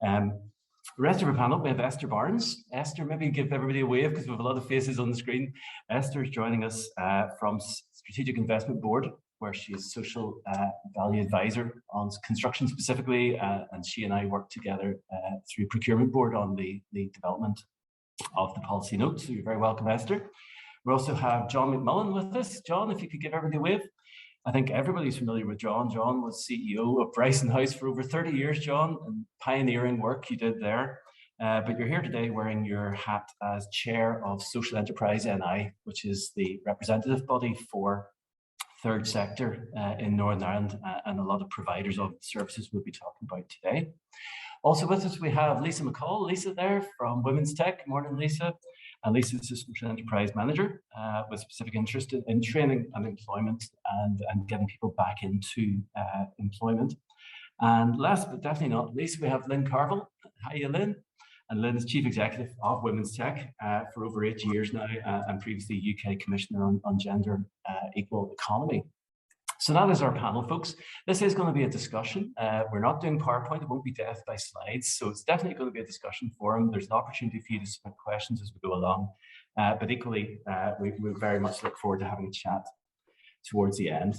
The rest of our panel, we have Esther Barnes. Esther, maybe give everybody a wave because we have a lot of faces on the screen. Esther is joining us from Strategic Investment Board, where she is Social Value Advisor on construction specifically, and she and I work together through Procurement Board on the development of the policy notes. So you're very welcome, Esther. We also have John McMullan with us. John, if you could give everybody a wave. I think everybody's familiar with John. John was CEO of Bryson House for over 30 years, John, and pioneering work you did there. But you're here today wearing your hat as chair of Social Enterprise NI, which is the representative body for third sector in Northern Ireland, and a lot of providers of services we'll be talking about today. Also with us, we have Lisa McCaul. Lisa there from Womenstec. Good morning, Lisa. And Lisa is a Social Enterprise Manager with specific interest in training and employment and getting people back into employment. And last but definitely not least, we have Lynn Crvill. Hi, Lynn. And Lynn is Chief Executive of Womenstec for over 8 years now, and previously UK Commissioner on Gender Equal Economy. So that is our panel, folks. This is going to be a discussion. We're not doing PowerPoint. It won't be death by slides. So it's definitely going to be a discussion forum. There's an opportunity for you to submit questions as we go along. But equally, we very much look forward to having a chat towards the end.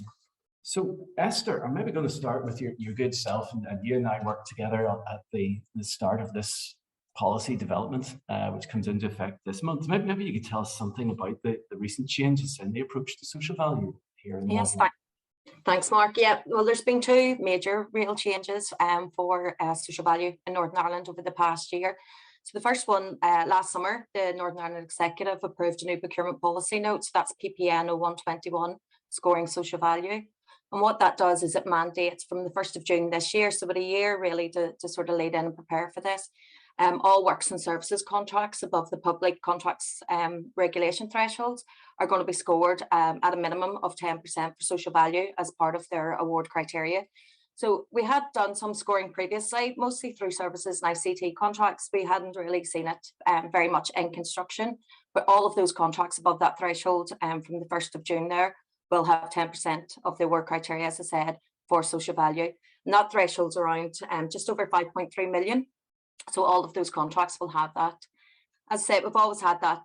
So Esther, I'm maybe going to start with your good self. And you and I worked together at the start of this policy development, which comes into effect this month. Maybe you could tell us something about the recent changes in the approach to social value here in Yes, thanks, Mark. Yeah, well, there's been two major real changes for social value in Northern Ireland over the past year. So the first one, last summer, the Northern Ireland Executive approved a new Procurement Policy Note, so that's PPN 0121, scoring social value. And what that does is it mandates from the 1st of June this year, so about a year really to sort of lead in and prepare for this. All works and services contracts above the public contracts regulation thresholds are going to be scored at a minimum of 10% for social value as part of their award criteria. So we had done some scoring previously, mostly through services and ICT contracts. We hadn't really seen it very much in construction, but all of those contracts above that threshold from the 1st of June there will have 10% of the award criteria, as I said, for social value. And that threshold's around just over 5.3 million. So all of those contracts will have that. As I said, we've always had that,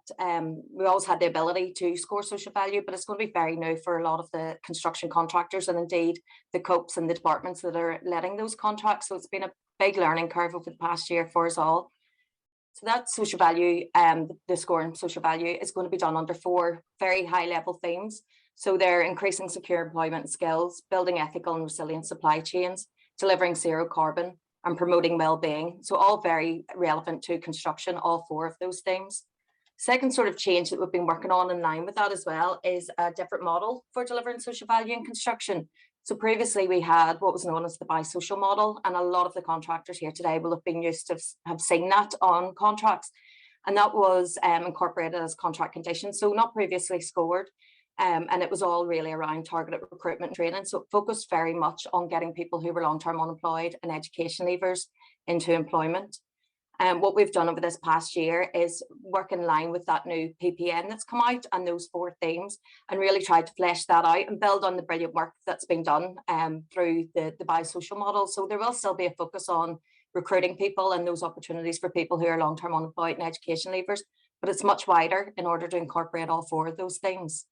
we always had the ability to score social value, but it's going to be very new for a lot of the construction contractors and indeed the COPs and the departments that are letting those contracts. So it's been a big learning curve over the past year for us all. So that social value, the scoring social value is going to be done under 4 very high level themes. So they're increasing secure employment skills, building ethical and resilient supply chains, delivering zero carbon, and promoting well-being. So all very relevant to construction, all 4 of those things. Second sort of change that we've been working on in line with that as well is a different model for delivering social value in construction. So previously we had what was known as the bi-social model, and a lot of the contractors here today will have been used to have seen that on contracts. And that was incorporated as contract conditions, so not previously scored. And it was all really around targeted recruitment and training. So it focused very much on getting people who were long-term unemployed and education leavers into employment. And what we've done over this past year is work in line with that new PPN that's come out and those 4 themes, and really tried to flesh that out and build on the brilliant work that's been done through the bi-social model. So there will still be a focus on recruiting people and those opportunities for people who are long-term unemployed and education leavers, but it's much wider in order to incorporate all 4 of those themes.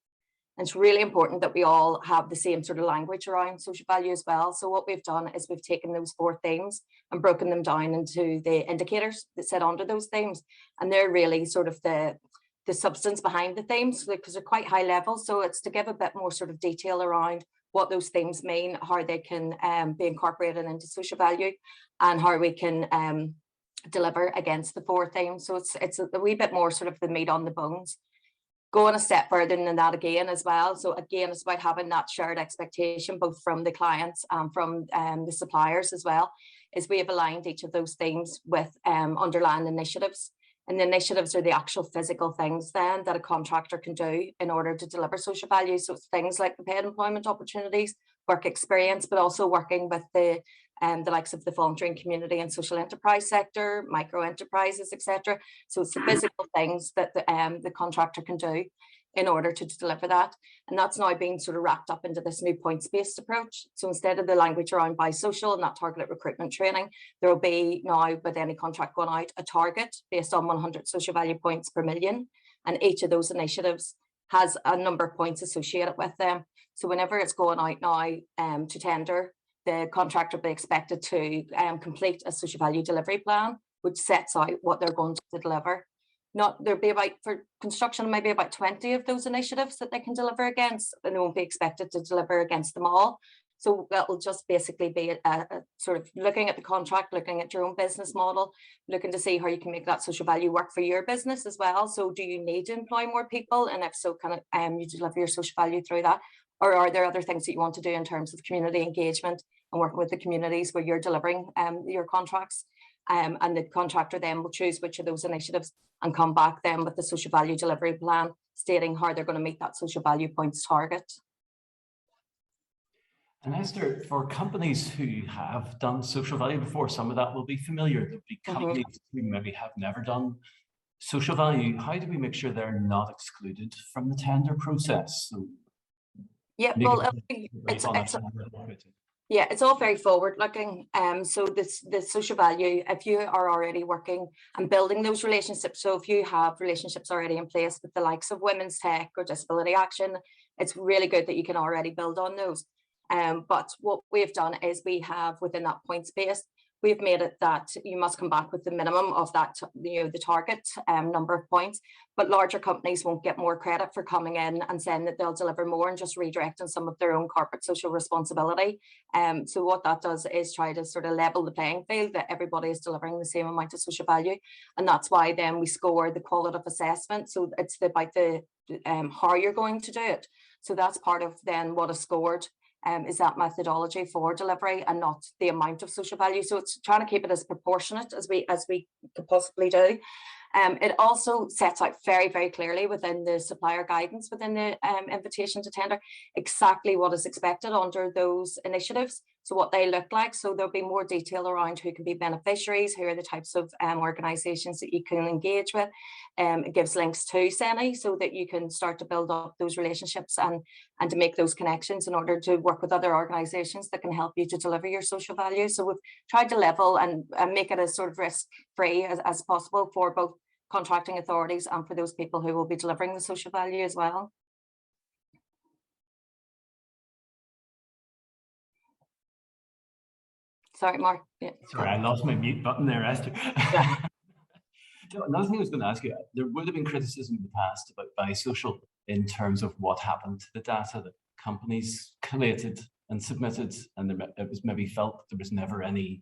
And it's really important that we all have the same sort of language around social value as well. So what we've done is we've taken those 4 themes and broken them down into the indicators that sit under those themes. And they're really sort of the substance behind the themes, because they're quite high level. So it's to give a bit more sort of detail around what those themes mean, how they can be incorporated into social value, and how we can deliver against the 4 themes. So it's a wee bit more sort of the meat on the bones. Going a step further than that again as well. So again, it's about having that shared expectation, both from the clients and from the suppliers as well, is we have aligned each of those themes with underlying initiatives. And the initiatives are the actual physical things then that a contractor can do in order to deliver social value. So it's things like the paid employment opportunities, work experience, but also working with the likes of the volunteering community and social enterprise sector, micro enterprises, etc. So it's the physical things that the contractor can do in order to deliver that. And that's now being sort of wrapped up into this new points-based approach. So instead of the language around bi-social and that targeted recruitment training, there will be now, with any contract going out, a target based on 100 social value points per million. And each of those initiatives has a number of points associated with them. So whenever it's going out now to tender, the contractor will be expected to complete a social value delivery plan, which sets out what they're going to deliver. There'll be about, for construction, maybe about 20 of those initiatives that they can deliver against, and they won't be expected to deliver against them all. So that will just basically be a sort of looking at the contract, looking at your own business model, looking to see how you can make that social value work for your business as well. So do you need to employ more people? And if so, can you deliver your social value through that? Or are there other things that you want to do in terms of community engagement and working with the communities where you're delivering your contracts? And the contractor then will choose which of those initiatives and come back then with the social value delivery plan, stating how they're going to meet that social value points target. And Esther, for companies who have done social value before, some of that will be familiar. There'll be companies who maybe have never done social value. How do we make sure they're not excluded from the tender process? So yeah, well, it's all very forward-looking. So the social value, if you are already working and building those relationships, so if you have relationships already in place with the likes of Womenstec or Disability Action, it's really good that you can already build on those. But what we've done is we have, within that points base, we've made it that you must come back with the minimum of that, the target number of points, but larger companies won't get more credit for coming in and saying that they'll deliver more and just redirecting some of their own corporate social responsibility. So what that does is try to sort of level the playing field, that everybody is delivering the same amount of social value. And that's why then we score the qualitative assessment. So it's about the how you're going to do it. So that's part of then what is scored. Is that methodology for delivery and not the amount of social value. So it's trying to keep it as proportionate as we could possibly do. It also sets out very, very clearly within the supplier guidance, within the invitation to tender, exactly what is expected under those initiatives. So what they look like. So there'll be more detail around who can be beneficiaries, who are the types of organisations that you can engage with. It gives links to CENI so that you can start to build up those relationships and to make those connections in order to work with other organisations that can help you to deliver your social value. So we've tried to level and make it as sort of risk-free as possible for both contracting authorities and for those people who will be delivering the social value as well. Sorry, Mark. Yeah. Sorry, I lost my mute button there, Esther. Yeah. Another thing I was going to ask you, there would have been criticism in the past about bi-social in terms of what happened to the data that companies collated and submitted, and it was maybe felt that there was never any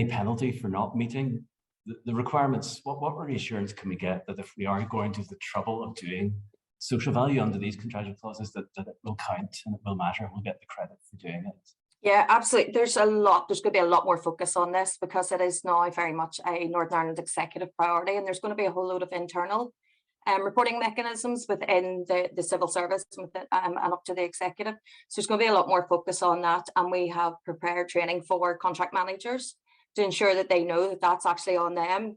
penalty for not meeting the requirements. What reassurance can we get that if we are going to the trouble of doing social value under these contractual clauses, that it will count and it will matter and we'll get the credit for doing it? Yeah, absolutely. There's going to be a lot more focus on this because it is now very much a Northern Ireland executive priority, and there's going to be a whole load of internal reporting mechanisms within the civil service and up to the executive. So there's going to be a lot more focus on that, and we have prepared training for contract managers to ensure that they know that that's actually on them.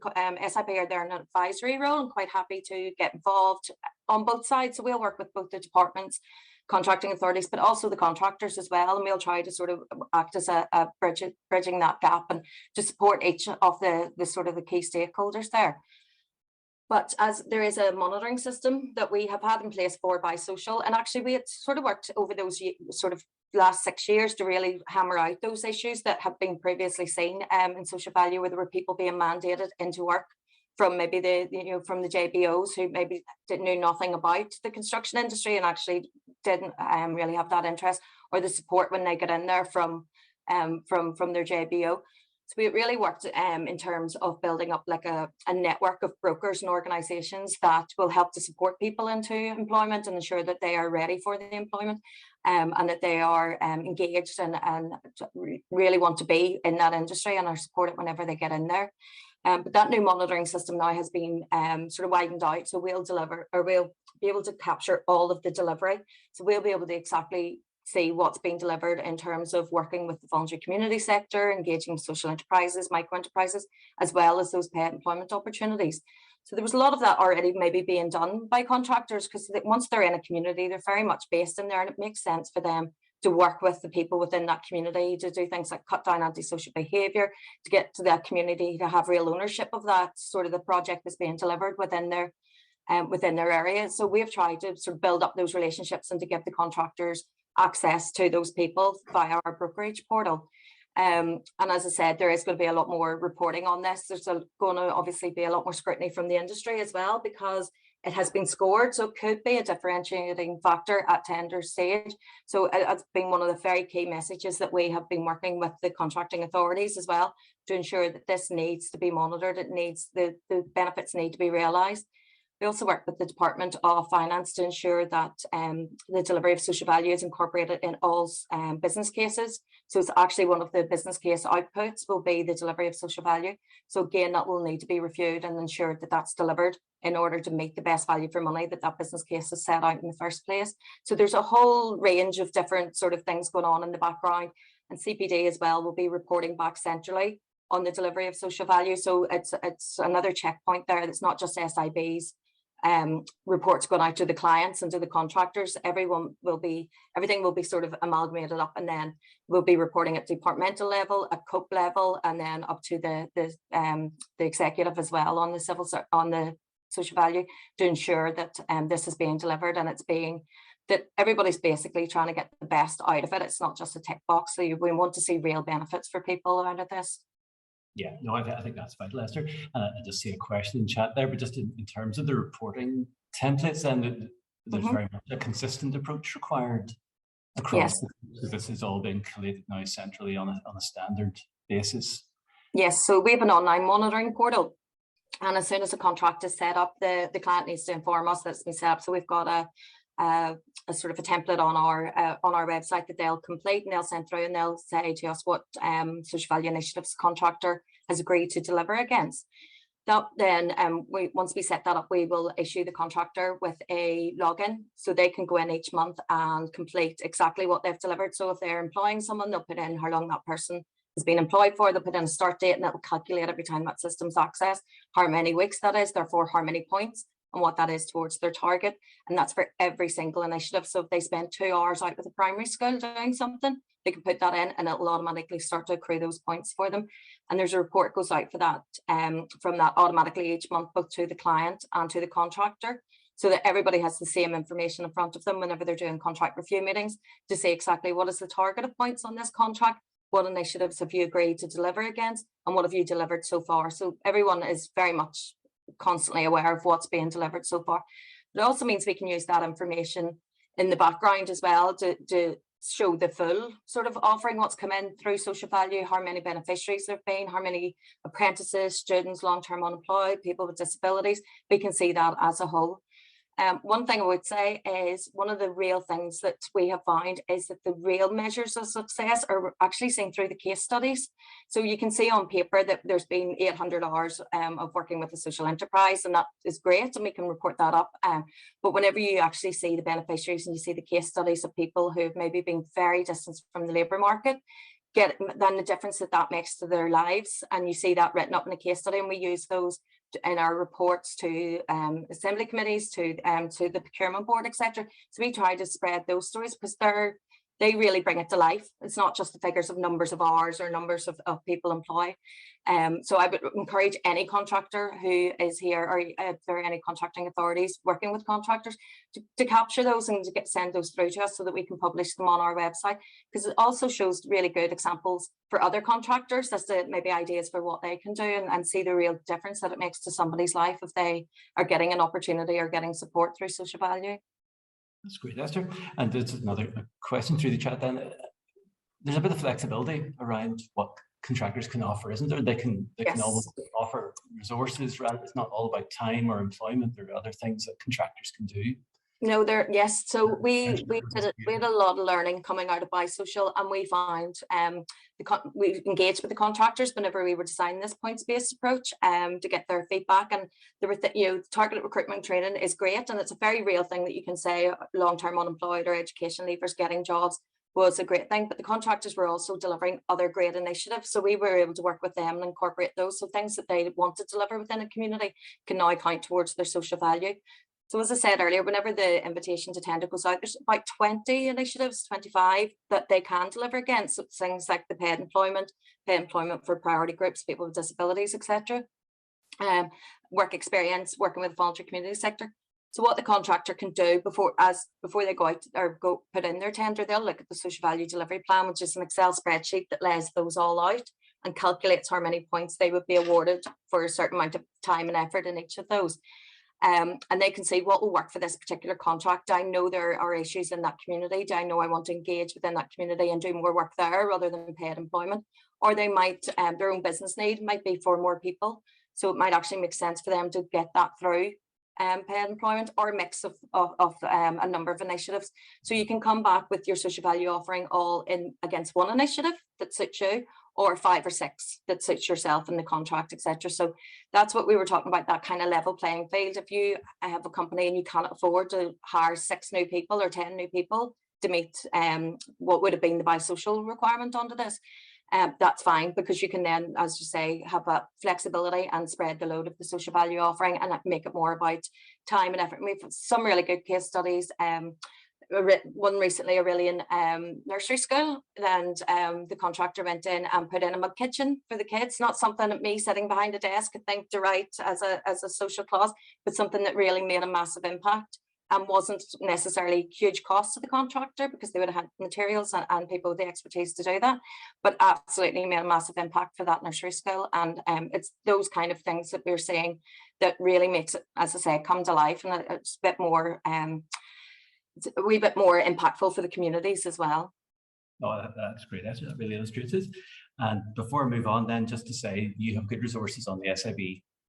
SIP are there in an advisory role and quite happy to get involved on both sides. So we'll work with both the departments, contracting authorities, but also the contractors as well. And we'll try to sort of act as a bridging that gap and to support each of the sort of the key stakeholders there. But as there is a monitoring system that we have had in place for bi-social, and actually we had sort of worked over those sort of last 6 years to really hammer out those issues that have been previously seen in social value, where there were people being mandated into work from maybe from the JBOs who maybe knew nothing about the construction industry and actually didn't really have that interest or the support when they get in there from their JBO. So we really worked in terms of building up like a network of brokers and organisations that will help to support people into employment and ensure that they are ready for the employment and that they are engaged and really want to be in that industry and are supported whenever they get in there. But that new monitoring system now has been sort of widened out. So we'll be able to capture all of the delivery. So we'll be able to exactly see what's being delivered in terms of working with the voluntary community sector, engaging social enterprises, micro enterprises, as well as those paid employment opportunities. So there was a lot of that already maybe being done by contractors, because once they're in a community, they're very much based in there, and it makes sense for them to work with the people within that community to do things like cut down antisocial behaviour, to get to that community to have real ownership of that sort of the project that's being delivered within their area. So we've tried to sort of build up those relationships and to give the contractors access to those people via our brokerage portal. And as I said, there is going to be a lot more reporting on this. There's going to obviously be a lot more scrutiny from the industry as well, because it has been scored. So it could be a differentiating factor at tender stage. So it's been one of the very key messages that we have been working with the contracting authorities as well, to ensure that this needs to be monitored. It needs, the benefits need to be realised. We also work with the Department of Finance to ensure that the delivery of social value is incorporated in all business cases. So it's actually one of the business case outputs will be the delivery of social value. So again, that will need to be reviewed and ensured that that's delivered in order to make the best value for money that that business case is set out in the first place. So there's a whole range of different sort of things going on in the background, and CPD as well will be reporting back centrally on the delivery of social value. So it's another checkpoint there. That's not just SIBs. Reports going out to the clients and to the contractors. Everything will be sort of amalgamated up, and then we'll be reporting at departmental level, at COPE level, and then up to the executive as well on the social value, to ensure that this is being delivered, and that everybody's basically trying to get the best out of it. It's not just a tick box. So we want to see real benefits for people out of this. Yeah, no, I think that's vital, Esther. I just see a question in chat there, but just in terms of the reporting templates, and there's very much a consistent approach required across. Yes. This is all being collated now centrally on a standard basis. Yes, so we have an online monitoring portal, and as soon as a contract is set up, the client needs to inform us that it's been set up. So we've got a sort of a template on our website that they'll complete, and they'll send through, and they'll say to us what social value initiatives the contractor has agreed to deliver against. That then, once we set that up, we will issue the contractor with a login, so they can go in each month and complete exactly what they've delivered. So if they're employing someone, they'll put in how long that person has been employed for, they'll put in a start date, and it will calculate every time that system's accessed how many weeks that is, therefore how many points, and what that is towards their target. And that's for every single initiative. So if they spend 2 hours out with a primary school doing something, they can put that in, and it'll automatically start to accrue those points for them. And there's a report goes out for that from that automatically each month, both to the client and to the contractor, so that everybody has the same information in front of them whenever they're doing contract review meetings, to say exactly what is the target of points on this contract, what initiatives have you agreed to deliver against, and what have you delivered so far. So everyone is very much constantly aware of what's being delivered so far. It also means we can use that information in the background as well to show the full sort of offering, what's come in through social value, how many beneficiaries there have been, how many apprentices, students, long-term unemployed, people with disabilities. We can see that as a whole. One thing I would say is one of the real things that we have found is that the real measures of success are actually seen through the case studies. So you can see on paper that there's been 800 hours of working with a social enterprise, and that is great, and we can report that up. But whenever you actually see the beneficiaries and you see the case studies of people who have maybe been very distant from the labour market, then the difference that makes to their lives, and you see that written up in a case study, and we use those in our reports to assembly committees, to the procurement board, etc. So we try to spread those stories, because they really bring it to life. It's not just the figures of numbers of hours or numbers of people employed. So I would encourage any contractor who is here, or if there are any contracting authorities working with contractors, to capture those and to send those through to us so that we can publish them on our website, because it also shows really good examples for other contractors as to maybe ideas for what they can do, and see the real difference that it makes to somebody's life if they are getting an opportunity or getting support through social value. That's great, Esther. And there's another question through the chat then. There's a bit of flexibility around what contractors can offer, isn't there? They can almost offer resources, right? It's not all about time or employment. There are other things that contractors can do. No, yes. So we had a lot of learning coming out of Bisocial, and we found we engaged with the contractors whenever we were designing this points-based approach to get their feedback. And there were targeted recruitment training is great, and it's a very real thing that you can say long-term unemployed or education leavers getting jobs was a great thing, but the contractors were also delivering other great initiatives. So we were able to work with them and incorporate those. So things that they want to deliver within a community can now count towards their social value. So as I said earlier, whenever the invitation to tender goes out, there's about 20 initiatives, 25 that they can deliver against. So things like the paid employment for priority groups, people with disabilities, etc. Work experience, working with the voluntary community sector. So what the contractor can do before they go out or go put in their tender, they'll look at the social value delivery plan, which is an Excel spreadsheet that lays those all out and calculates how many points they would be awarded for a certain amount of time and effort in each of those. And they can see what will work for this particular contract. I know there are issues in that community. I know I want to engage within that community and do more work there rather than paid employment. Or they might, their own business need might be for more people. So it might actually make sense for them to get that through paid employment, or a mix of a number of initiatives. So you can come back with your social value offering all in against one initiative that suits you, or 5 or 6 that suits yourself in the contract, etc. So that's what we were talking about, that kind of level playing field. If you have a company and you can't afford to hire 6 new people or 10 new people to meet what would have been the biosocial requirement under this, that's fine, because you can then, as you say, have a flexibility and spread the load of the social value offering and make it more about time and effort. We've some really good case studies. One recently, a really in nursery school, and the contractor went in and put in a mug kitchen for the kids. Not something that me sitting behind a desk could think to write as a social clause, but something that really made a massive impact and wasn't necessarily huge cost to the contractor, because they would have had materials and people with the expertise to do that, but absolutely made a massive impact for that nursery school. And it's those kind of things that we're seeing that really makes it, as I say, come to life, and it's a bit more it's a wee bit more impactful for the communities as well. Oh, that's great. That really illustrates it. And before I move on, then, just to say, you have good resources on the SIB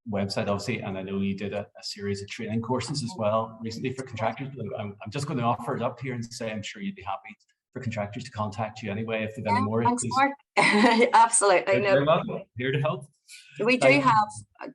website, obviously, and I know you did a series of training courses as well recently for contractors. I'm just going to offer it up here and say I'm sure you'd be happy for contractors to contact you anyway if they've any more. Thanks, Mark. Absolutely. No, here to help. We do have,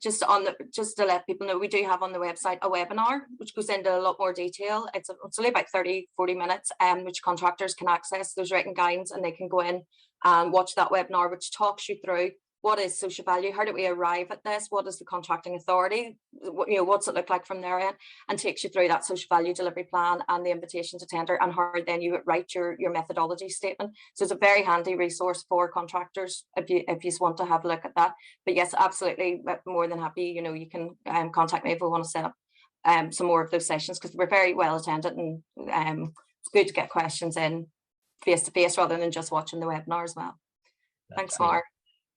just to let people know, we do have on the website a webinar which goes into a lot more detail. It's only about 30-40 minutes, which contractors can access. There's written guidance and they can go in and watch that webinar, which talks you through what is social value, how do we arrive at this, what is the contracting authority, what's it look like from their end, and takes you through that social value delivery plan and the invitation to tender, and how then you would write your methodology statement. So it's a very handy resource for contractors if you want to have a look at that. But yes, absolutely, more than happy. You can contact me if we want to set up some more of those sessions, because we're very well attended, and it's good to get questions in face to face rather than just watching the webinar as well. Thanks, Mark.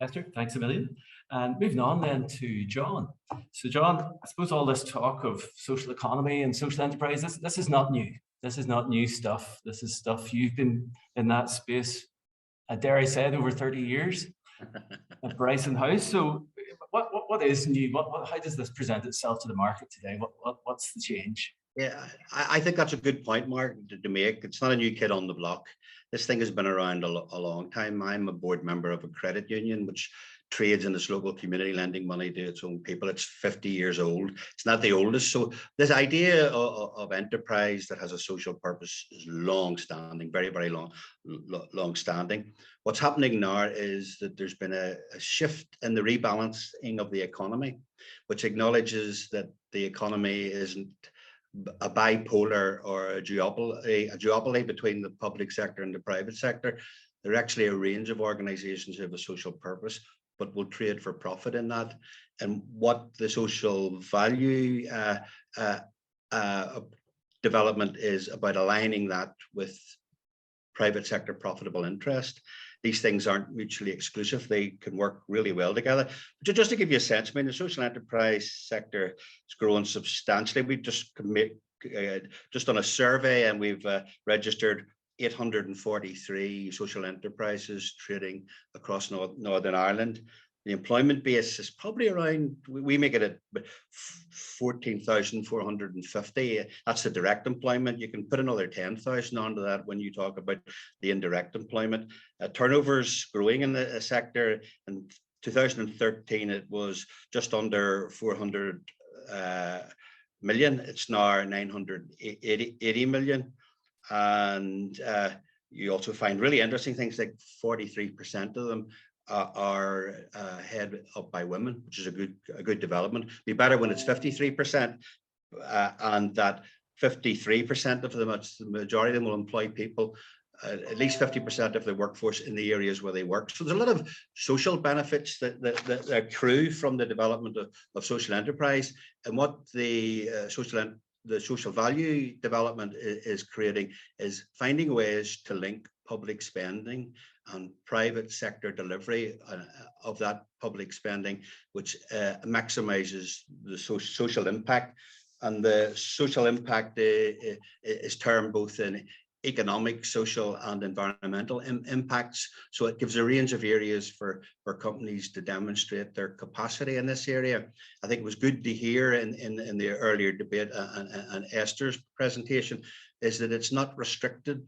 Esther, thanks a million. And moving on then to John. So John, I suppose all this talk of social economy and social enterprise, this is not new. This is not new stuff. This is stuff you've been in that space, I dare I said, over 30 years at Bryson House. So what is new? How does this present itself to the market today? What's the change? Yeah, I think that's a good point, Mark, to make. It's not a new kid on the block. This thing has been around a long time. I'm a board member of a credit union which trades in this local community, lending money to its own people. It's 50 years old. It's not the oldest. So this idea of enterprise that has a social purpose is long-standing, very, very long-standing. What's happening now is that there's been a shift in the rebalancing of the economy, which acknowledges that the economy isn't a bipolar or a duopoly between the public sector and the private sector. There are actually a range of organizations who have a social purpose, but will trade for profit in that. And what the social value development is about aligning that with private sector profitable interest. These things aren't mutually exclusive. They can work really well together. But just to give you a sense, I mean, the social enterprise sector is growing substantially. We just done a survey, and we've registered 843 social enterprises trading across Northern Ireland. The employment base is probably around, we make it at 14,450. That's the direct employment. You can put another 10,000 onto that when you talk about the indirect employment. Turnover's growing in the sector. In 2013, it was just under 400 million. It's now 980 million. And you also find really interesting things like 43% of them are head up by women, which is a good development. Be better when it's 53%, and that 53% of them, it's the majority of them, will employ people, at least 50% of the workforce in the areas where they work. So there's a lot of social benefits that accrue from the development of social enterprise, and what the social value development is creating is finding ways to link public spending and private sector delivery of that public spending, which maximizes the social impact. And the social impact is termed both in economic, social, and environmental impacts. So it gives a range of areas for companies to demonstrate their capacity in this area. I think it was good to hear in the earlier debate and Esther's presentation is that it's not restricted.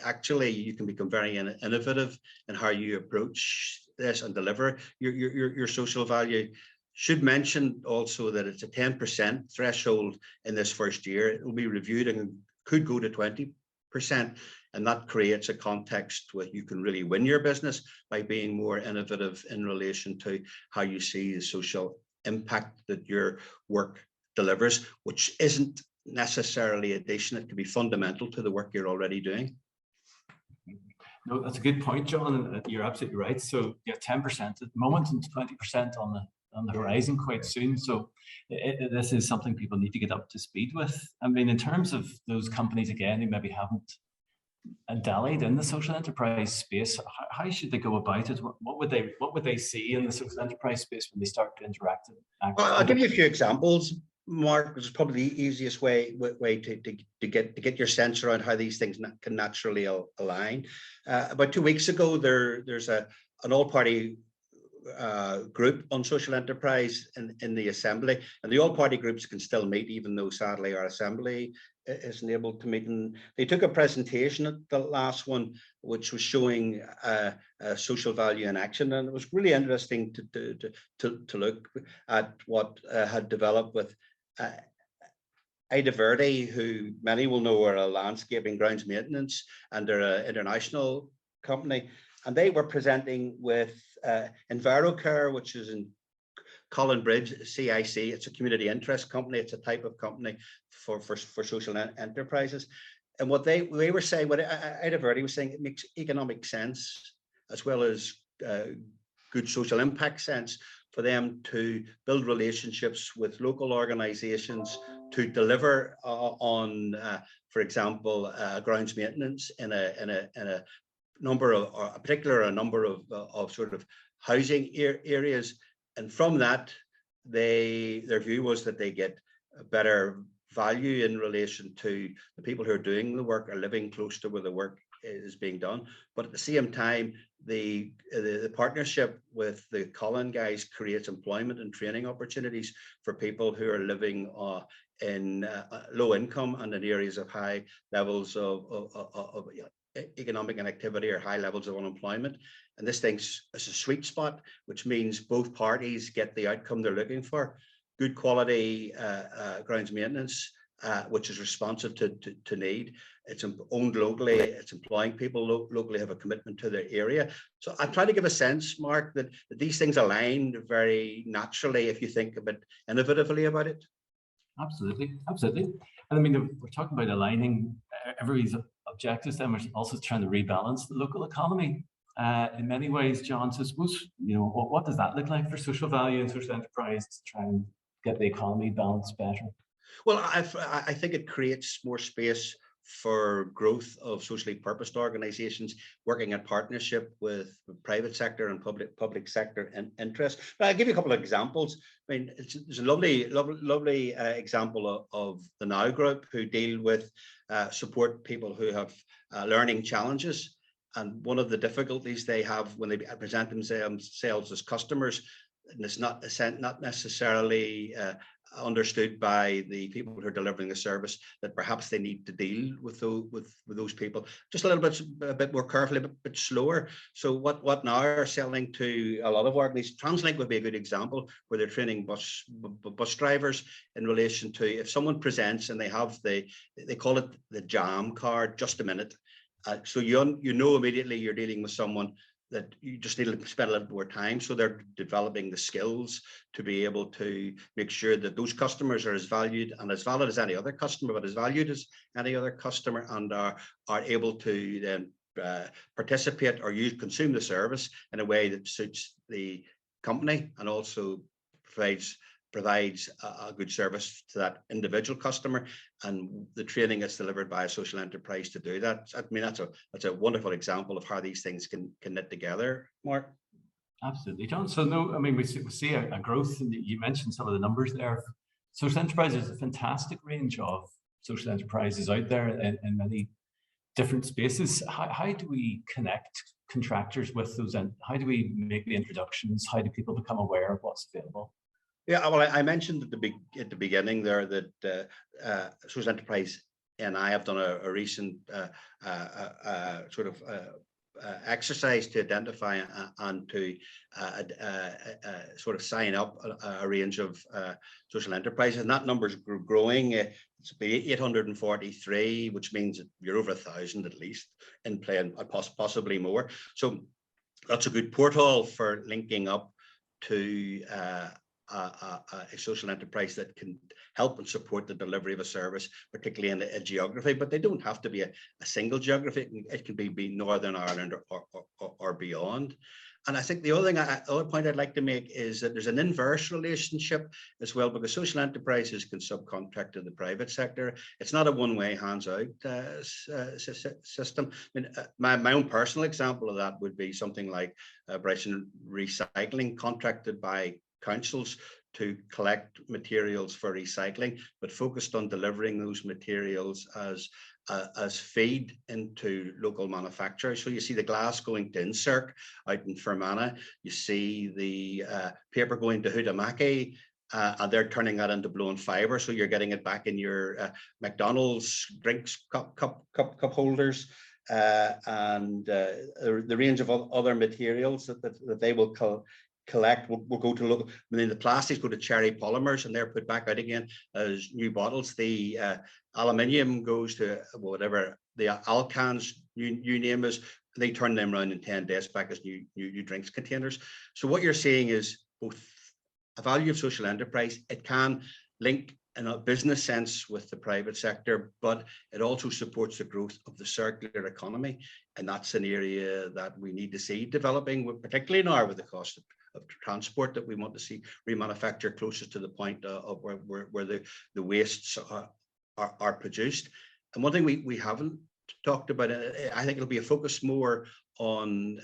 Actually, you can become very innovative in how you approach this and deliver your social value. Should mention also that it's a 10% threshold in this first year. It will be reviewed and could go to 20%. And that creates a context where you can really win your business by being more innovative in relation to how you see the social impact that your work delivers, which isn't necessarily addition. It could be fundamental to the work you're already doing. No, that's a good point, John. You're absolutely right. So yeah, 10% at the moment and 20% on the horizon quite soon. So this is something people need to get up to speed with. I mean, in terms of those companies, again, who maybe haven't dallied in the social enterprise space, how should they go about it? What would they see in the social enterprise space when they start to interact? Well, I'll give you a few examples, Mark. It's probably the easiest way to get your sense around how these things can naturally align. About 2 weeks ago, there's an all-party group on social enterprise in the assembly, and the all-party groups can still meet even though sadly our assembly isn't able to meet. And they took a presentation at the last one which was showing social value in action, and it was really interesting to look at what had developed with Ida Verde, who many will know are a landscaping grounds maintenance, and they're an international company. And they were presenting with EnviroCare, which is in Colin Bridge, CIC. It's a community interest company. It's a type of company for social enterprises. And what they were saying, what Ida Verde was saying, it makes economic sense as well as good social impact sense for them to build relationships with local organizations to deliver on, for example, grounds maintenance in a number of, or a particular number of sort of housing areas. And from that, their view was that they get a better value in relation to the people who are doing the work, are living close to where the work is being done. But at the same time, the partnership with the Colin guys creates employment and training opportunities for people who are living in low income and in areas of high levels of economic inactivity or high levels of unemployment. And this thing's a sweet spot, which means both parties get the outcome they're looking for. Good quality grounds maintenance, which is responsive to need. It's owned locally, it's employing people locally, have a commitment to their area. So I'm trying to give a sense, Mark, that these things align very naturally if you think a bit innovatively about it. Absolutely, absolutely. And I mean, we're talking about aligning everybody's objectives, then we're also trying to rebalance the local economy in many ways, John. So I suppose, you know, what does that look like for social value and social enterprise to try and get the economy balanced better? Well, I think it creates more space for growth of socially purposed organizations working in partnership with the private sector and public sector interest. But I'll give you a couple of examples. I mean, there's a lovely example of the Now Group, who deal with support people who have learning challenges. And one of the difficulties they have when they present themselves as customers, and it's not necessarily understood by the people who are delivering the service, that perhaps they need to deal with those people just a bit more carefully, a bit slower. So what Now are selling to a lot of organizations, TransLink would be a good example, where they're training bus drivers in relation to if someone presents and they have they call it the jam card, just a minute. So you know immediately you're dealing with someone that you just need to spend a little more time. So they're developing the skills to be able to make sure that those customers are as valued and as valid as any other customer, but as valued as any other customer, and are able to then participate or consume the service in a way that suits the company and also provides a good service to that individual customer, and the training is delivered by a social enterprise to do that. I mean, that's a wonderful example of how these things can knit together, Mark. Absolutely, John. So no, I mean, we see a growth, and you mentioned some of the numbers there. Social enterprise is a fantastic range of social enterprises out there in many different spaces. How do we connect contractors with those, and how do we make the introductions? How do people become aware of what's available? Yeah, well, I mentioned at the beginning there that Social Enterprise and I have done a recent sort of exercise to identify and to sort of sign up a range of social enterprises, and that number's growing. It's 843, which means that you're over 1,000 at least in play, and possibly more. So that's a good portal for linking up to a social enterprise that can help and support the delivery of a service, particularly in a geography, but they don't have to be a single geography. It can be Northern Ireland or beyond. And I think the other point I'd like to make is that there's an inverse relationship as well, because social enterprises can subcontract to the private sector. It's not a one-way hands-out system. I mean, my own personal example of that would be something like Bryson Recycling, contracted by councils to collect materials for recycling, but focused on delivering those materials as feed into local manufacturers. So you see the glass going to Insirk out in Fermanagh, you see the paper going to Huhtamaki, and they're turning that into blown fibre, so you're getting it back in your McDonald's drinks cup holders, and the range of other materials that they will collect will go to local. I mean, the plastics go to Cherry Polymers, and they're put back out again as new bottles. The aluminium goes to whatever the Alcans you name is. They turn them around in 10 days back as new drinks containers. So what you're seeing is both a value of social enterprise. It can link in a business sense with the private sector, but it also supports the growth of the circular economy, and that's an area that we need to see developing, particularly now with the cost of transport, that we want to see remanufacture closest to the point of where the wastes are produced. And one thing we haven't talked about, I think it'll be a focus more on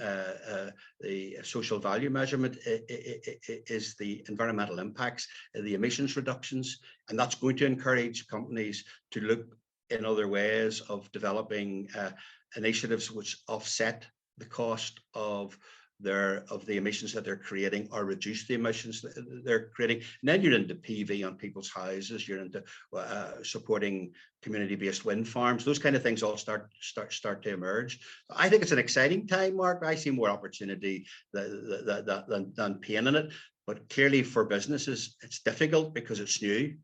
the social value measurement, is the environmental impacts, the emissions reductions, and that's going to encourage companies to look in other ways of developing initiatives which offset the cost of the emissions that they're creating, or reduce the emissions that they're creating. And then you're into PV on people's houses, you're into supporting community-based wind farms. Those kind of things all start to emerge. I think it's an exciting time, Mark. I see more opportunity than pain in it. But clearly for businesses, it's difficult because it's new.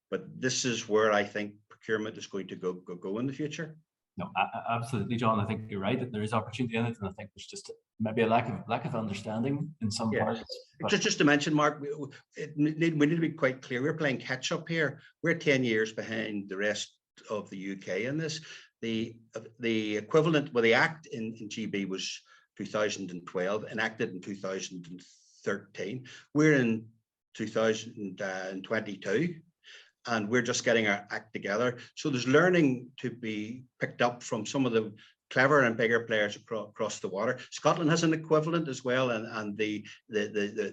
But this is where I think procurement is going to go in the future. No, absolutely, John. I think you're right that there is opportunity in it, and I think there's just maybe a lack of understanding in some parts. Just to mention, Mark, we need to be quite clear. We're playing catch up here. We're 10 years behind the rest of the UK in this. The equivalent, well, the Act in GB was 2012, enacted in 2013. We're in 2022. And we're just getting our act together. So there's learning to be picked up from some of the clever and bigger players across the water. Scotland has an equivalent as well, and the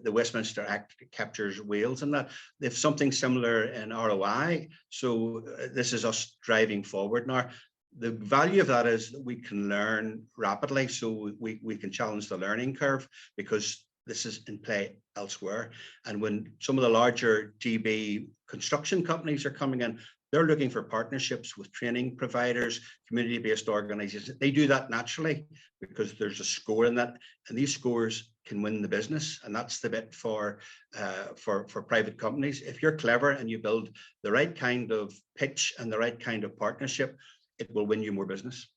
Westminster Act captures Wales in that. They have something similar in ROI. So this is us driving forward now. The value of that is that we can learn rapidly, so we can challenge the learning curve, because this is in play elsewhere. And when some of the larger GB construction companies are coming in, they're looking for partnerships with training providers, community-based organizations. They do that naturally because there's a score in that, and these scores can win the business. And that's the bit for private companies. If you're clever and you build the right kind of pitch and the right kind of partnership, it will win you more business.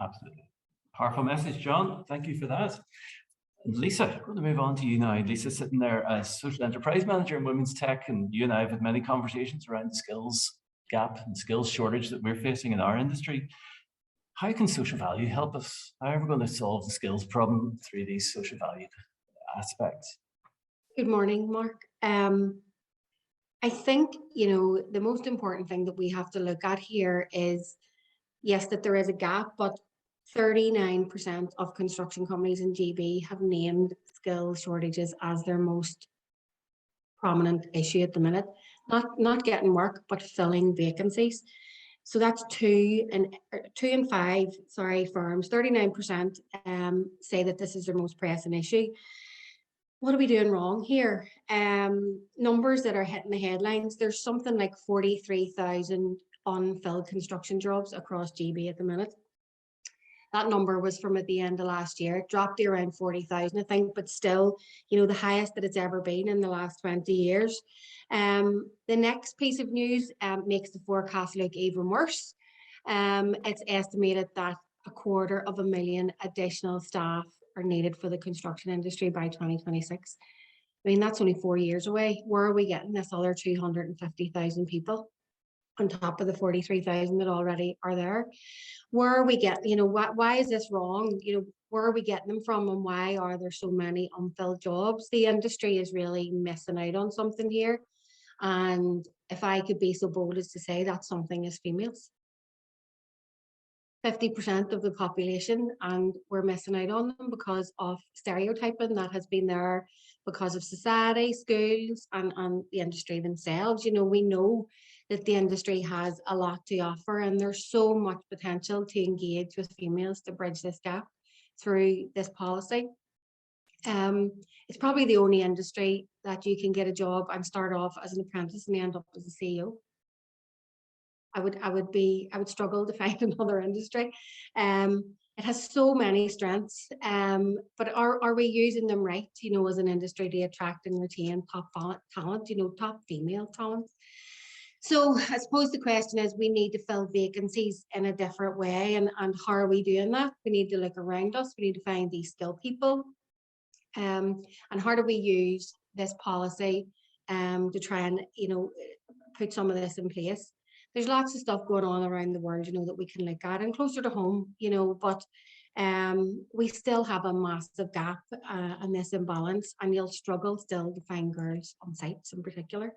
Absolutely. Powerful message, John. Thank you for that. Lisa, I'm going to move on to you now. Lisa's sitting there as Social Enterprise Manager in Womenstec, and you and I have had many conversations around the skills gap and skills shortage that we're facing in our industry. How can social value help us? How are we going to solve the skills problem through these social value aspects? Good morning, Mark. I think, the most important thing that we have to look at here is, yes, that there is a gap, but 39% of construction companies in GB have named skill shortages as their most prominent issue at the minute. Not getting work, but filling vacancies. So that's 2 in 5 firms, 39% say that this is their most pressing issue. What are we doing wrong here? Numbers that are hitting the headlines, there's something like 43,000 unfilled construction jobs across GB at the minute. That number was from at the end of last year. It dropped to around 40,000, I think, but still, the highest that it's ever been in the last 20 years. The next piece of news makes the forecast look even worse. It's estimated that 250,000 additional staff are needed for the construction industry by 2026. I mean, that's only 4 years away. Where are we getting this other 250,000 people on top of the 43,000 that already are there? Where are we getting, why is this wrong? Where are we getting them from, and why are there so many unfilled jobs? The industry is really missing out on something here. And if I could be so bold as to say that something is females. 50% of the population, and we're missing out on them because of stereotyping that has been there because of society, schools, and the industry themselves. We know that the industry has a lot to offer, and there's so much potential to engage with females to bridge this gap through this policy. It's probably the only industry that you can get a job and start off as an apprentice and end up as a CEO. I would struggle to find another industry. It has so many strengths, but are we using them right, as an industry to attract and retain top talent, top female talent? So I suppose the question is, we need to fill vacancies in a different way, and how are we doing that? We need to look around us. We need to find these skilled people, and how do we use this policy to try and put some of this in place? There's lots of stuff going on around the world, that we can look at, and closer to home, but we still have a massive gap and this imbalance, and you'll struggle still to find girls on sites in particular.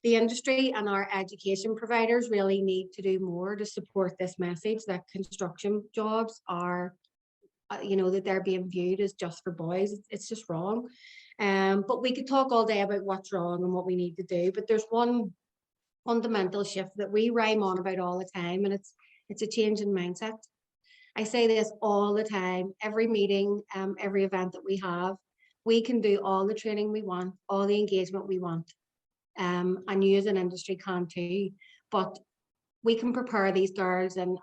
The industry and our education providers really need to do more to support this message that construction jobs are, that they're being viewed as just for boys. It's just wrong. But we could talk all day about what's wrong and what we need to do, but there's one fundamental shift that we rhyme on about all the time, and it's a change in mindset. I say this all the time, every meeting, every event that we have. We can do all the training we want, all the engagement we want, and you as an industry can too, but we can prepare these girls and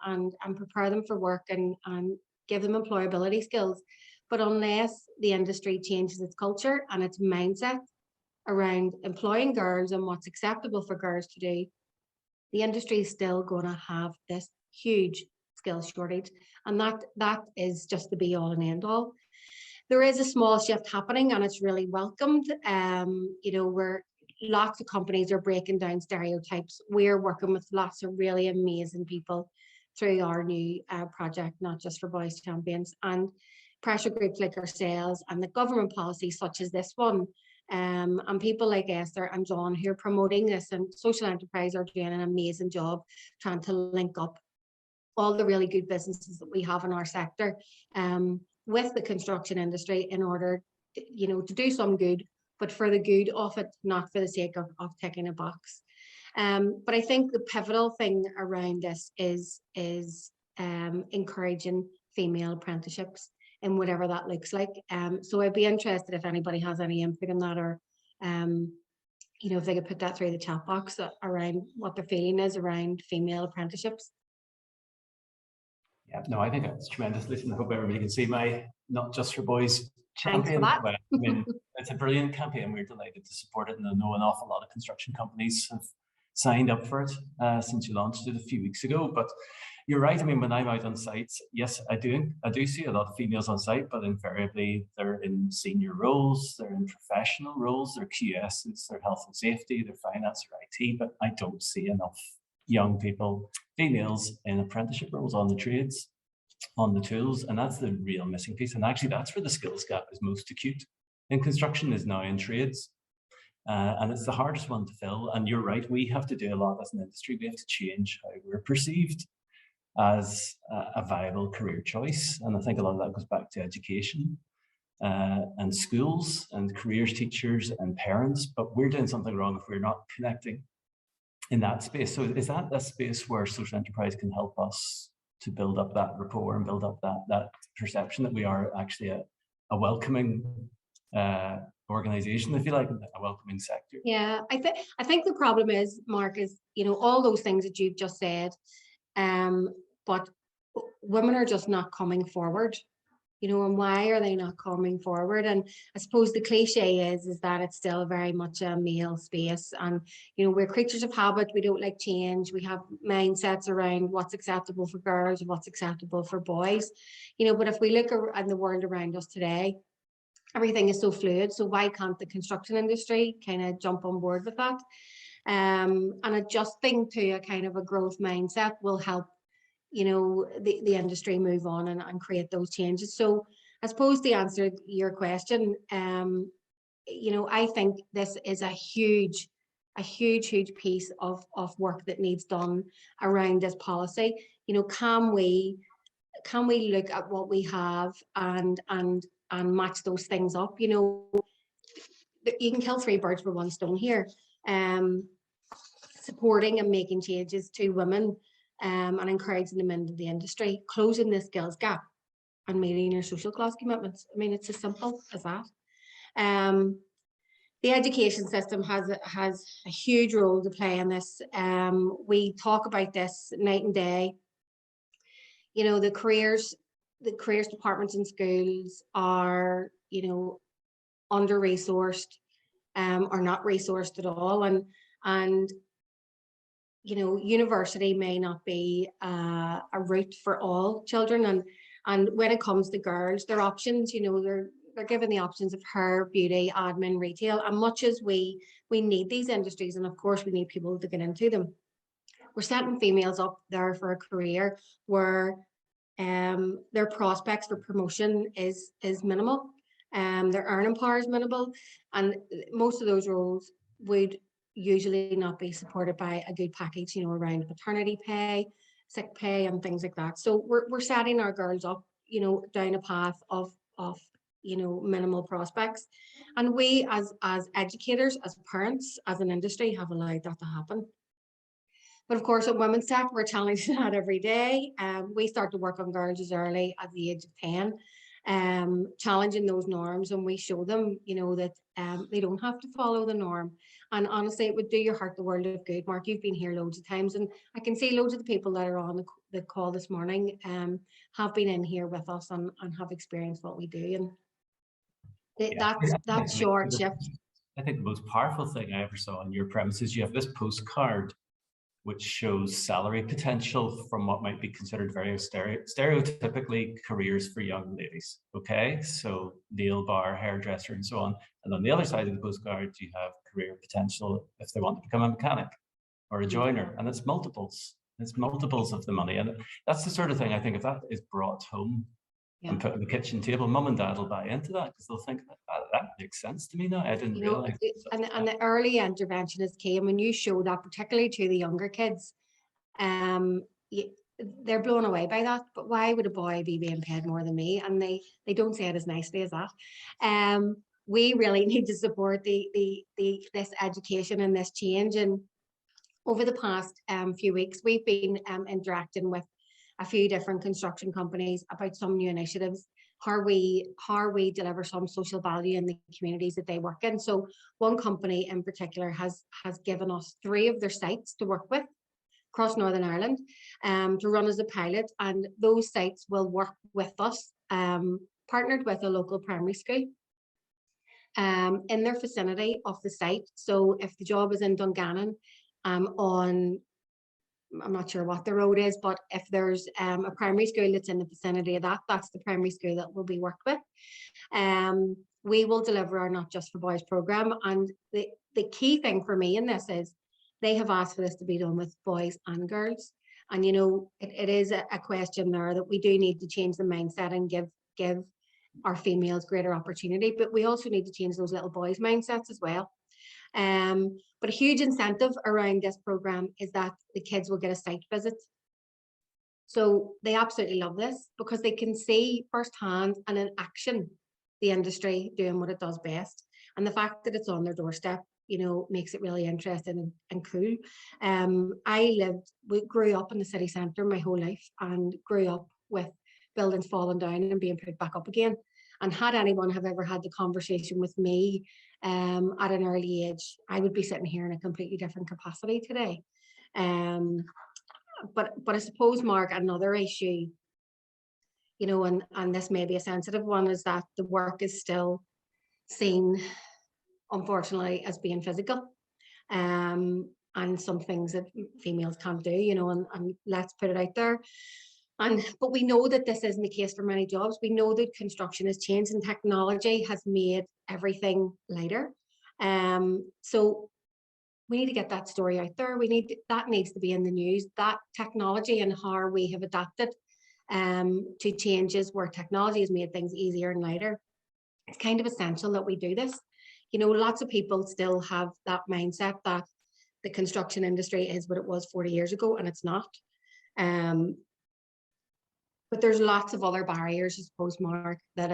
prepare them for work and give them employability skills. But unless the industry changes its culture and its mindset around employing girls and what's acceptable for girls to do, the industry is still going to have this huge skills shortage, and that is just the be all and end all. There is a small shift happening, and it's really welcomed. Where lots of companies are breaking down stereotypes. We're working with lots of really amazing people through our new project, Not Just for Boys Champions, and pressure groups like ourselves, and the government policies such as this one, and people like Esther and John who are promoting this, and Social Enterprise are doing an amazing job trying to link up all the really good businesses that we have in our sector with the construction industry in order to do some good, but for the good of it, not for the sake of ticking a box. But I think the pivotal thing around this is encouraging female apprenticeships and whatever that looks like. So I'd be interested if anybody has any input on that, or if they could put that through the chat box around what their feeling is around female apprenticeships. Yeah, no, I think that's tremendous. Listen, I hope everybody can see my Not Just for Boys campaign. Thanks for that. Well, I mean, it's a brilliant campaign. We're delighted to support it, and I know an awful lot of construction companies have signed up for it since you launched it a few weeks ago. But you're right. I mean, when I'm out on sites, yes, I do see a lot of females on site, but invariably they're in senior roles, they're in professional roles, they're QSs, they're health and safety, they're finance or IT, but I don't see enough young people, females in apprenticeship roles on the trades, on the tools, and that's the real missing piece. And actually that's where the skills gap is most acute in construction, is now in trades. And it's the hardest one to fill. And you're right, we have to do a lot as an industry. We have to change how we're perceived as a viable career choice. And I think a lot of that goes back to education and schools and careers teachers and parents, but we're doing something wrong if we're not connecting in that space. So is that a space where social enterprise can help us to build up that rapport and build up that perception that we are actually a welcoming organization, if you like, a welcoming sector? Yeah, I think the problem is, Mark, is, you know, all those things that you've just said, but women are just not coming forward, you know. And why are they not coming forward? And I suppose the cliche is that it's still very much a male space, and, you know, we're creatures of habit. We don't like change. We have mindsets around what's acceptable for girls, what's acceptable for boys, you know. But if we look at the world around us today, everything is so fluid. So why can't the construction industry kind of jump on board with that? And adjusting to a kind of a growth mindset will help, you know, the industry move on and create those changes. So I suppose the answer to your question, you know, I think this is a huge piece of work that needs done around this policy. You know, can we look at what we have and match those things up? You know, you can kill 3 birds with 1 stone here. Supporting and making changes to women and encouraging them into the industry, closing the skills gap and meeting your social clause commitments. I mean, it's as simple as that. The education system has a huge role to play in this. We talk about this night and day. You know, the careers departments in schools are, you know, under-resourced or not resourced at all, and you know, university may not be a route for all children, and when it comes to girls, their options, you know, they're given the options of hair, beauty, admin, retail, and much as we need these industries, and of course we need people to get into them, we're setting females up there for a career where their prospects for promotion is minimal, their earning power is minimal, and most of those roles would usually not be supported by a good package, you know, around paternity pay, sick pay, and things like that. So we're setting our girls up, you know, down a path of you know, minimal prospects, and we as educators, as parents, as an industry, have allowed that to happen. But of course, at Womenstec, we're challenging that every day. We start to work on girls as early as the age of 10, challenging those norms, and we show them, you know, that they don't have to follow the norm. And honestly, it would do your heart the world of good. Mark, you've been here loads of times, and I can see loads of the people that are on the call this morning have been in here with us and have experienced what we do. And that's short shift. I think the most powerful thing I ever saw on your premises, you have this postcard which shows salary potential from what might be considered very stereotypically careers for young ladies. Okay, so nail bar, hairdresser, and so on. And on the other side of the postcard, you have career potential if they want to become a mechanic or a joiner, and it's multiples. It's multiples of the money, and that's the sort of thing I think if that is brought home and put on the kitchen table, mum and dad will buy into that because they'll think that makes sense to me now. I didn't realize. And the early intervention is key. And when you show that, particularly to the younger kids, they're blown away by that. But why would a boy be being paid more than me? And they don't say it as nicely as that. We really need to support this education and this change. And over the past few weeks, we've been interacting with a few different construction companies about some new initiatives, how we deliver some social value in the communities that they work in. So one company in particular has given us 3 of their sites to work with across Northern Ireland to run as a pilot, and those sites will work with us, partnered with a local primary school in their vicinity of the site. So if the job is in Dungannon, on, I'm not sure what the road is, but if there's a primary school that's in the vicinity of that, that's the primary school that will be worked with. We will deliver our Not Just for Boys programme, and the key thing for me in this is they have asked for this to be done with boys and girls. And you know, it is a question there that we do need to change the mindset and give our females greater opportunity, but we also need to change those little boys' mindsets as well. But a huge incentive around this programme is that the kids will get a site visit. So they absolutely love this because they can see firsthand and in action the industry doing what it does best. And the fact that it's on their doorstep, you know, makes it really interesting and cool. We grew up in the city centre my whole life and grew up with buildings falling down and being put back up again. And had anyone have ever had the conversation with me at an early age, I would be sitting here in a completely different capacity today. But I suppose, Mark, another issue, you know, and this may be a sensitive one, is that the work is still seen, unfortunately, as being physical. And some things that females can't do, you know, and let's put it out there. But we know that this isn't the case for many jobs. We know that construction has changed and technology has made everything lighter. So we need to get that story out there. That needs to be in the news, that technology and how we have adapted to changes where technology has made things easier and lighter. It's kind of essential that we do this. You know, lots of people still have that mindset that the construction industry is what it was 40 years ago, and it's not. But there's lots of other barriers, I suppose, Mark, that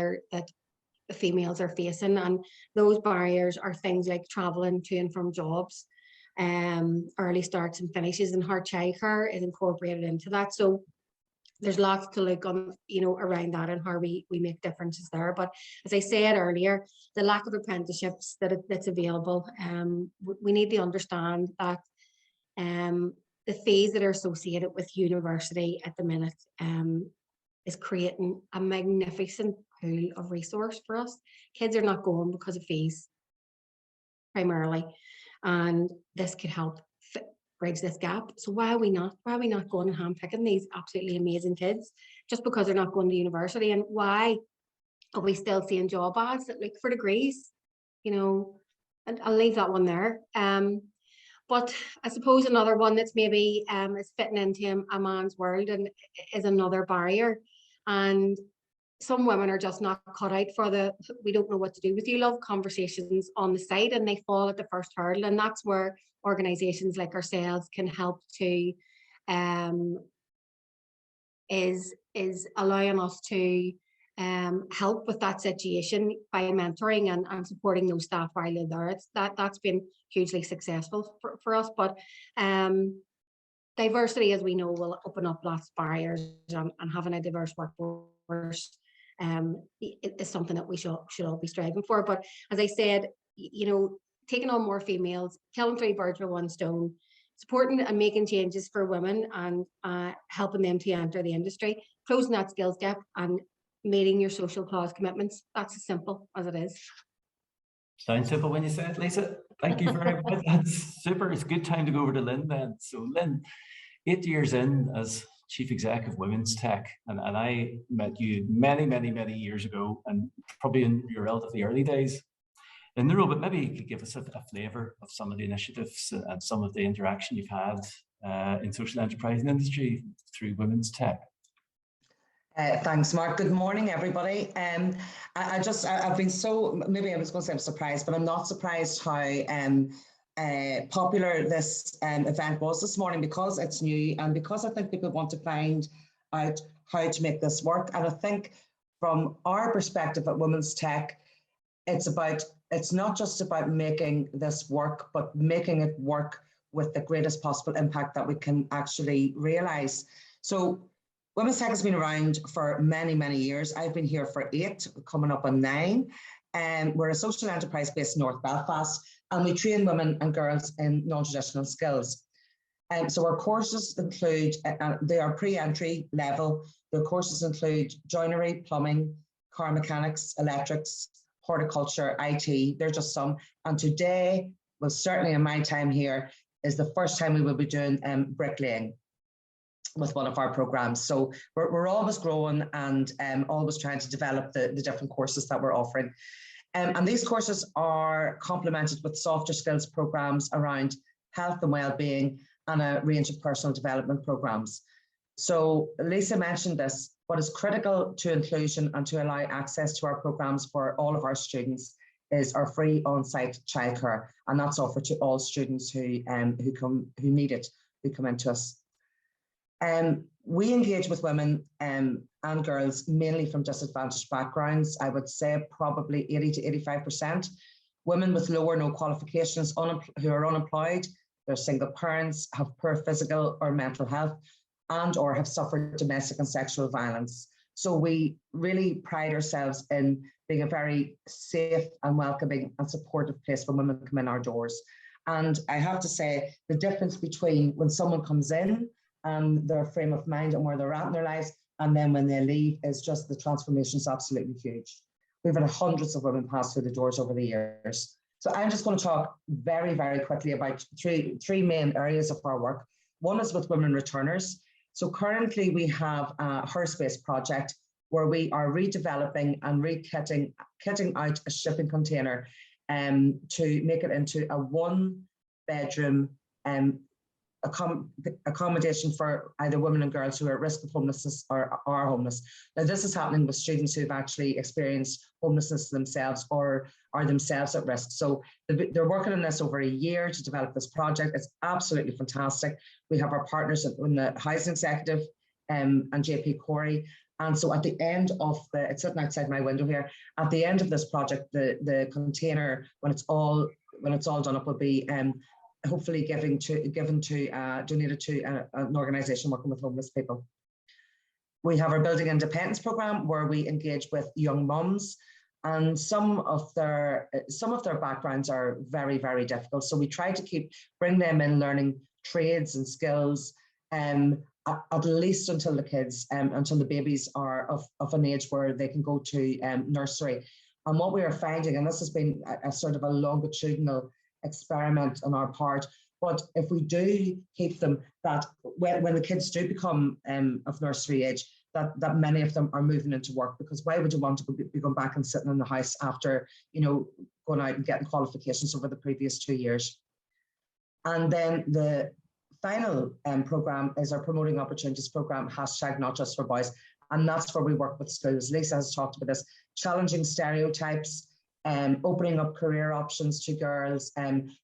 the females are facing, and those barriers are things like traveling to and from jobs, early starts and finishes, and hard childcare is incorporated into that. So there's lots to look on, you know, around that and how we make differences there. But as I said earlier, the lack of apprenticeships that's available, we need to understand that the fees that are associated with university at the minute is creating a magnificent pool of resource for us. Kids are not going because of fees primarily, and this could help bridge this gap. So why are we not going and handpicking these absolutely amazing kids just because they're not going to university? And why are we still seeing job ads that look for degrees? You know, and I'll leave that one there. But I suppose another one that's maybe is fitting into a man's world and is another barrier. And some women are just not cut out for the "we don't know what to do with you, love" conversations on the site, and they fall at the first hurdle. And that's where organisations like ourselves can help to is allowing us to help with that situation by mentoring and supporting those staff while they're there. That's been hugely successful for us. But diversity, as we know, will open up lots of barriers, and having a diverse workforce is something that we should all be striving for. But as I said, you know, taking on more females, killing 3 birds with 1 stone, supporting and making changes for women and helping them to enter the industry, closing that skills gap and meeting your social clause commitments. That's as simple as it is. Sounds simple when you say it, Lisa. Thank you very much. That's super. It's a good time to go over to Lynn then. So Lynn, 8 years in as Chief Exec of Womenstec, and I met you many years ago, and probably in your relatively early days in the role, but maybe you could give us a flavour of some of the initiatives and some of the interaction you've had in social enterprise and industry through Womenstec. Thanks, Mark. Good morning, everybody. I've been so, maybe I was going to say I'm surprised, but I'm not surprised how popular this event was this morning, because it's new and because I think people want to find out how to make this work. And I think from our perspective at Womenstec, it's not just about making this work, but making it work with the greatest possible impact that we can actually realise. So Womenstec has been around for many years. I've been here for 8, coming up on 9. And we're a social enterprise based in North Belfast, and we train women and girls in non-traditional skills. So our courses include, they are pre-entry level. The courses include joinery, plumbing, car mechanics, electrics, horticulture, IT. They're just some. And today, well, certainly in my time here, is the first time we will be doing bricklaying with one of our programs. So we're always growing and always trying to develop the different courses that we're offering. And these courses are complemented with softer skills programs around health and well-being and a range of personal development programs. So Lisa mentioned this, what is critical to inclusion and to allow access to our programs for all of our students is our free on-site childcare, and that's offered to all students who need it, who come into us. We engage with women and girls mainly from disadvantaged backgrounds. I would say probably 80 to 85%. Women with low or no qualifications who are unemployed, they're single parents, have poor physical or mental health, and or have suffered domestic and sexual violence. So we really pride ourselves in being a very safe and welcoming and supportive place when women come in our doors. And I have to say, the difference between when someone comes in and their frame of mind and where they're at in their lives, and then when they leave, is just the transformation is absolutely huge. We've had hundreds of women pass through the doors over the years. So I'm just going to talk very, very quickly about three main areas of our work. One is with women returners. So currently we have a HerSpace project where we are redeveloping and kitting out a shipping container to make it into a one-bedroom accommodation for either women and girls who are at risk of homelessness or are homeless. Now, this is happening with students who've actually experienced homelessness themselves or are themselves at risk. So they're working on this over a year to develop this project. It's absolutely fantastic. We have our partners in the Housing Executive and JP Corey. And so at the end of it's sitting outside my window here, at the end of this project, the container, when it's all done up, will be hopefully donated to an organisation working with homeless people. We have our Building Independence programme where we engage with young mums, and some of their backgrounds are very, very difficult. So we try to bring them in learning trades and skills at least until until the babies are of an age where they can go to nursery. And what we are finding, and this has been a sort of a longitudinal experiment on our part, but if we do keep them, that when the kids do become of nursery age, that many of them are moving into work, because why would you want to be going back and sitting in the house after going out and getting qualifications over the previous 2 years? And then the final programme is our Promoting Opportunities programme, #NotJustForBoys, and that's where we work with schools. Lisa has talked about this, challenging stereotypes, opening up career options to girls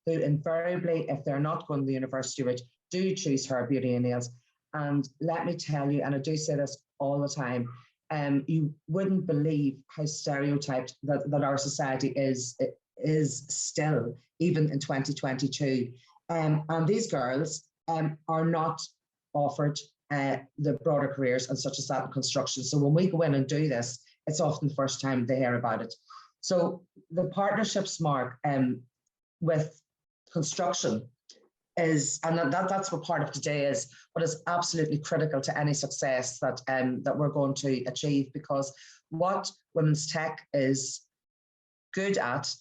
who invariably, if they're not going to the university route, do choose hair, beauty and nails. And let me tell you, and I do say this all the time, you wouldn't believe how stereotyped that our society is still, even in 2022. And these girls are not offered the broader careers and such as that in construction. So when we go in and do this, it's often the first time they hear about it. So the partnerships, Mark, with construction is, and that's what part of today is, but is absolutely critical to any success that we're going to achieve, because what Womenstec is good at,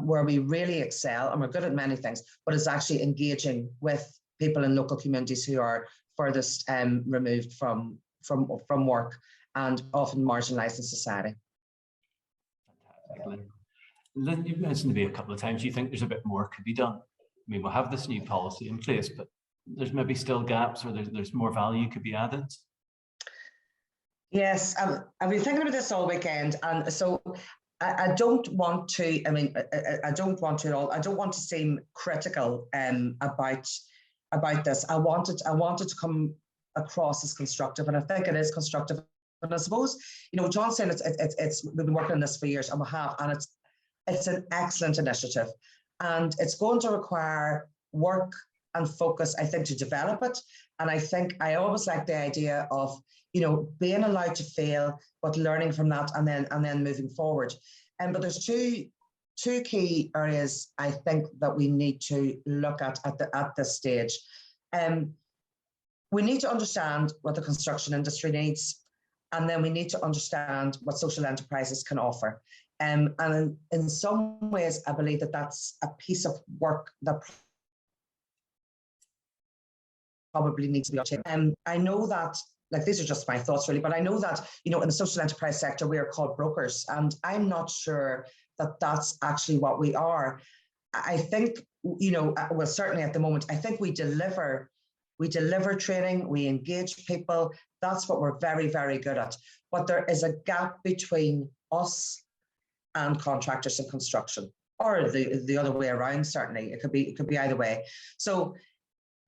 where we really excel, and we're good at many things, but it's actually engaging with people in local communities who are furthest removed from work and often marginalised in society. Fantastic. Lynn, you've mentioned to me a couple of times you think there's a bit more could be done. I mean, we'll have this new policy in place, but there's maybe still gaps, or there's more value could be added. Yes, I've been thinking about this all weekend, and so I don't want to. I mean, I don't want to at all. I don't want to seem critical about this. I wanted to come across as constructive, and I think it is constructive. And I suppose, John's saying we've been working on this for years, and we have, and it's an excellent initiative, and it's going to require work and focus, I think, to develop it. And I think I always like the idea of being allowed to fail, but learning from that, and then moving forward. But there's two key areas I think that we need to look at this stage. We need to understand what the construction industry needs, and then we need to understand what social enterprises can offer. And in some ways, I believe that that's a piece of work that probably needs to be updated. I know that, like, these are just my thoughts really, but I know that, you know, in the social enterprise sector, we are called brokers, and I'm not sure that that's actually what we are. I think, you know, well, certainly at the moment, I think we deliver training, we engage people. That's what we're very, very good at. But there is a gap between us and contractors in construction, or the other way around. Certainly, it could be either way. So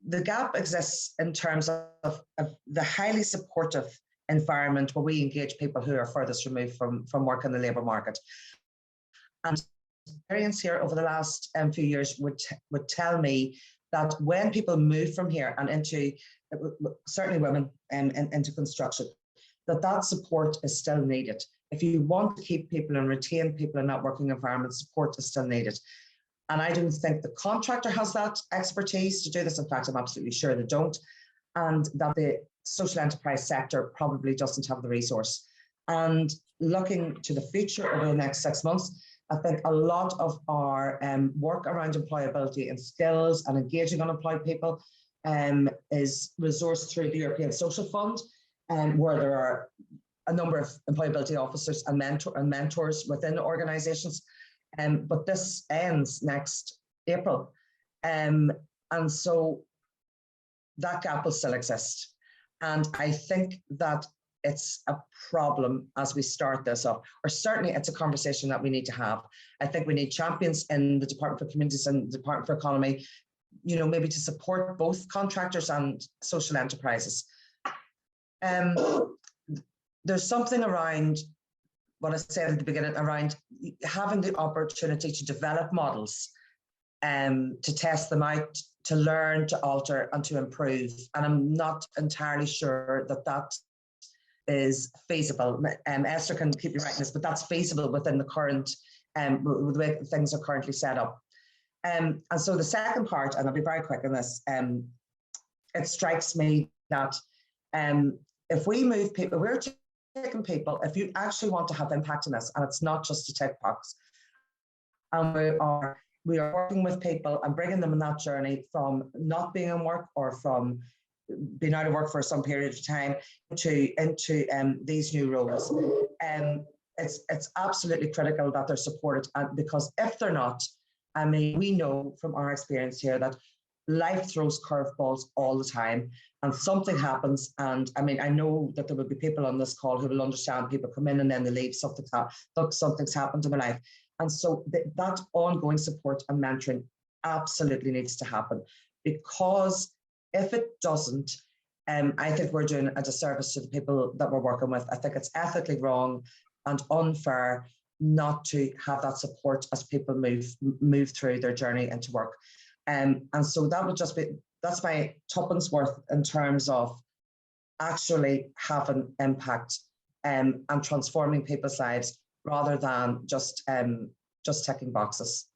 the gap exists in terms of the highly supportive environment where we engage people who are furthest removed from work in the labour market. And experience here over the last few years would tell me that when people move from here and into, certainly women, into construction, that support is still needed. If you want to keep people and retain people in that working environment, support is still needed. And I don't think the contractor has that expertise to do this. In fact, I'm absolutely sure they don't. And that the social enterprise sector probably doesn't have the resource. And looking to the future over the next 6 months, I think a lot of our work around employability and skills and engaging unemployed people is resourced through the European Social Fund, where there are a number of employability officers and mentors within organisations. But this ends next April. And so that gap will still exist. And I think that it's a problem as we start this up, or certainly it's a conversation that we need to have. I think we need champions in the Department for Communities and the Department for Economy, you know, maybe to support both contractors and social enterprises. There's something around what I said at the beginning around having the opportunity to develop models, to test them out, to learn, to alter, and to improve. And I'm not entirely sure that that is feasible. Esther can keep me right in this, but that's feasible within the current, with the way things are currently set up. And so the second part, and I'll be very quick on this, it strikes me that if we move people, we're taking people, if you actually want to have impact on this, and it's not just a tick box, and we are working with people and bringing them on that journey from not being in work or from being out of work for some period of time into these new roles. It's absolutely critical that they're supported, because if they're not, I mean, we know from our experience here that life throws curveballs all the time, and something happens. And I mean, I know that there will be people on this call who will understand people come in and then they leave, something's happened in their life. And so that ongoing support and mentoring absolutely needs to happen, because if it doesn't, I think we're doing a disservice to the people that we're working with. I think it's ethically wrong and unfair not to have that support as people move through their journey into work. And so that would just be, that's my tuppence worth in terms of actually having impact and transforming people's lives rather than just ticking boxes.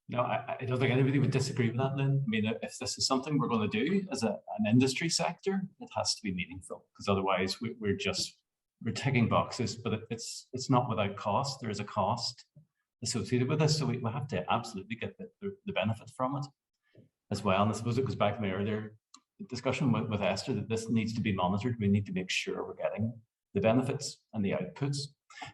No, I don't think anybody would disagree with that, Lynn. I mean, if this is something we're going to do as an industry sector, it has to be meaningful, because otherwise we're ticking boxes, but it's not without cost. There is a cost associated with this, so we have to absolutely get the benefit from it as well. And I suppose it goes back to my earlier discussion with Esther, that this needs to be monitored. We need to make sure we're getting the benefits and the outputs.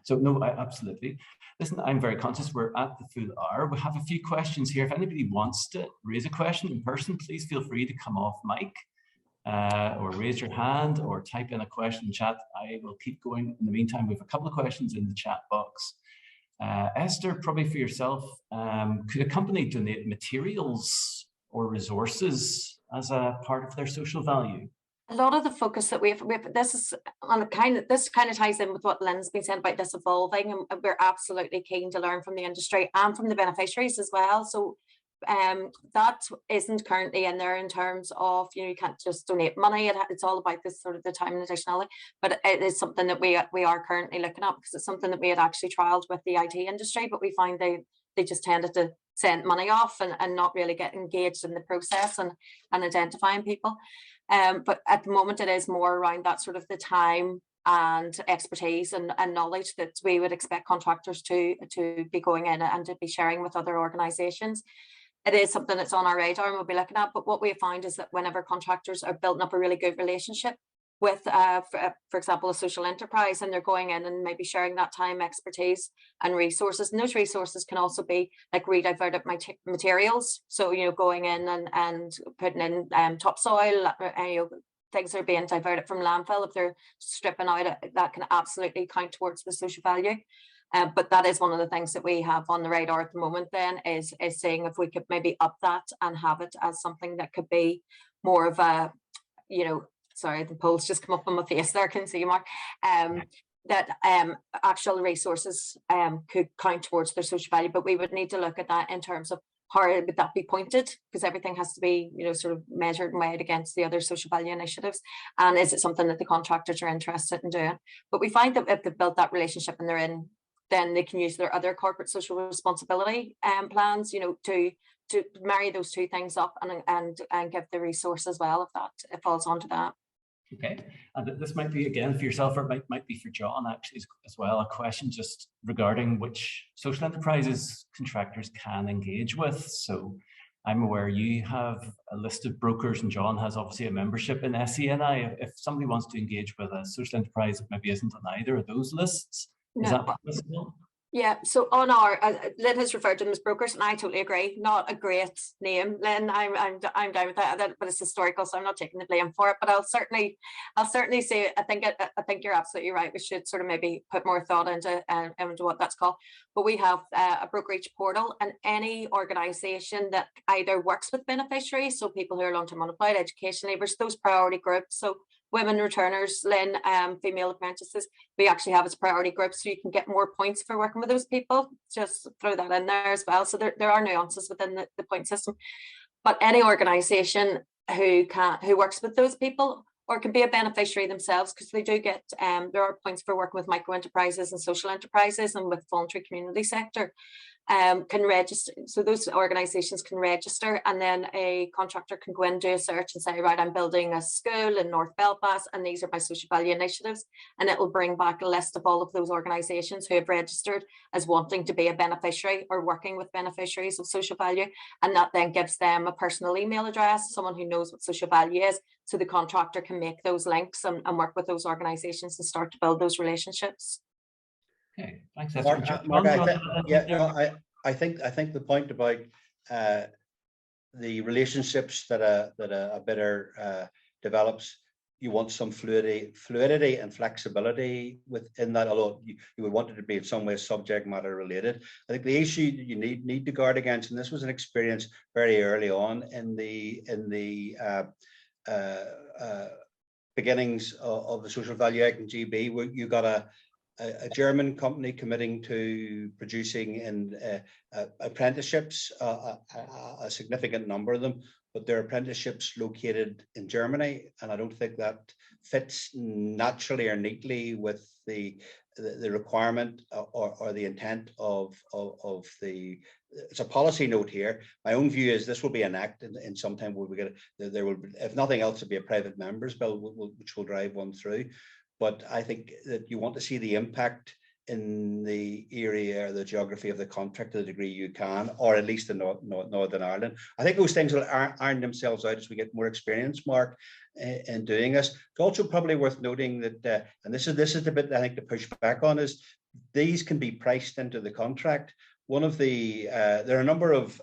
So no, absolutely. Listen, I'm very conscious we're at the full hour. We have a few questions here. If anybody wants to raise a question in person, please feel free to come off mic or raise your hand or type in a question in chat. I will keep going. In the meantime, we have a couple of questions in the chat box. Esther, probably for yourself, could a company donate materials or resources as a part of their social value? A lot of the focus that we've this kind of ties in with what Lynn's been saying about this evolving, and we're absolutely keen to learn from the industry and from the beneficiaries as well. So that isn't currently in there in terms of, you know, you can't just donate money. It's all about this sort of the time and additionality, but it is something that we are currently looking at, because it's something that we had actually trialed with the IT industry, but we find they just tended to send money off and not really get engaged in the process and identifying people. But at the moment, it is more around that sort of the time and expertise and knowledge that we would expect contractors to be going in and to be sharing with other organisations. it is something that's on our radar and we'll be looking at. But what we find is that whenever contractors are building up a really good relationship with, for example, a social enterprise, and they're going in and maybe sharing that time, expertise and resources, and those resources can also be like rediverted materials. So, you know, going in and putting in topsoil, you know, things that are being diverted from landfill, if they're stripping out, that can absolutely count towards the social value. But that is one of the things that we have on the radar at the moment then, is seeing if we could maybe up that and have it as something that could be more of a, you know, sorry, the polls just come up on my face there, I can see you, Mark, that actual resources could count towards their social value, but we would need to look at that in terms of how would that be pointed, because everything has to be, you know, sort of measured and weighed against the other social value initiatives. And is it something that the contractors are interested in doing? But we find that if they've built that relationship and they're in, then they can use their other corporate social responsibility plans, you know, to marry those two things up and give the resource as well, if that it falls onto that. Okay, and this might be again for yourself, or it might be for John actually as well, a question just regarding which social enterprises contractors can engage with. So I'm aware you have a list of brokers, and John has obviously a membership in SENI. If somebody wants to engage with a social enterprise that maybe isn't on either of those lists, is that possible? Yeah, so on our, Lynn has referred to them as brokers, and I totally agree. Not a great name, Lynn. I'm down with that, but it's historical, so I'm not taking the blame for it. But I'll certainly say I think you're absolutely right. We should sort of maybe put more thought into what that's called. But we have a brokerage portal, and any organisation that either works with beneficiaries, so people who are long-term unemployed, education leavers, those priority groups. So women returners, Lynn, female apprentices, we actually have as priority groups, so you can get more points for working with those people. Just throw that in there as well. So there are nuances within the point system. But any organisation who works with those people, or can be a beneficiary themselves, because they do get, there are points for working with micro enterprises and social enterprises and with voluntary community sector, can register. So those organisations can register, and then a contractor can go in, do a search and say, right, I'm building a school in North Belfast and these are my social value initiatives, and it will bring back a list of all of those organisations who have registered as wanting to be a beneficiary or working with beneficiaries of social value, and that then gives them a personal email address, someone who knows what social value is, so the contractor can make those links and work with those organisations and start to build those relationships. Okay, thanks, Esther. Mark, I think the point about the relationships that a bidder develops, you want some fluidity and flexibility within that, although you would want it to be in some way subject matter related. I think the issue you need to guard against, and this was an experience very early on in the beginnings of the Social Value Act in GB, where you got a German company committing to producing in apprenticeships, a significant number of them, but they're apprenticeships located in Germany, and I don't think that fits naturally or neatly with the requirement or the intent of the. It's a policy note here. My own view is this will be an act in some time where we get there will, if nothing else, it'll be a private members bill which will drive one through. But I think that you want to see the impact in the area or the geography of the contract to the degree you can, or at least in Northern Ireland. I think those things will iron themselves out as we get more experience, Mark, in doing this. It's also probably worth noting that, and this is the bit I think to push back on, is these can be priced into the contract. One of the there are a number of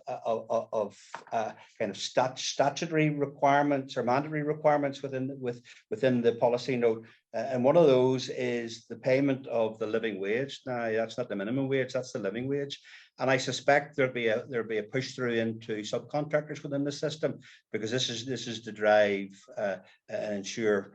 kind of statutory requirements or mandatory requirements within the policy note, and one of those is the payment of the living wage. Now that's not the minimum wage; that's the living wage. And I suspect there'll be a push through into subcontractors within the system, because this is to drive and ensure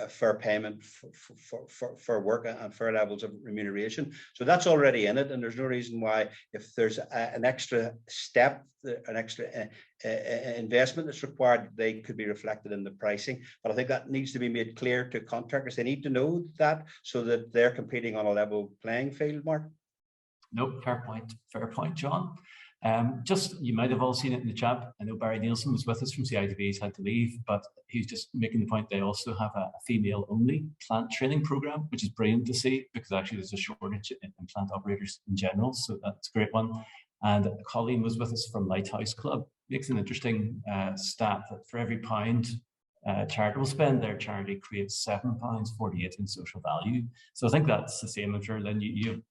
fair payment for work and fair levels of remuneration. So that's already in it, and there's no reason why, if there's an extra step, an extra investment that's required, they could be reflected in the pricing. But I think that needs to be made clear to contractors. They need to know that, so that they're competing on a level playing field, Mark. No, fair point, John. Just, you might have all seen it in the chat. I know Barry Nielsen was with us from CITV, he's had to leave, but he's just making the point they also have a female-only plant training program, which is brilliant to see, because actually there's a shortage in plant operators in general, so that's a great one. And Colleen was with us from Lighthouse Club. Makes an interesting stat that for every £1 charitable spend, their charity creates £7.48 in social value. So I think that's the same. I'm sure, Lynn, you have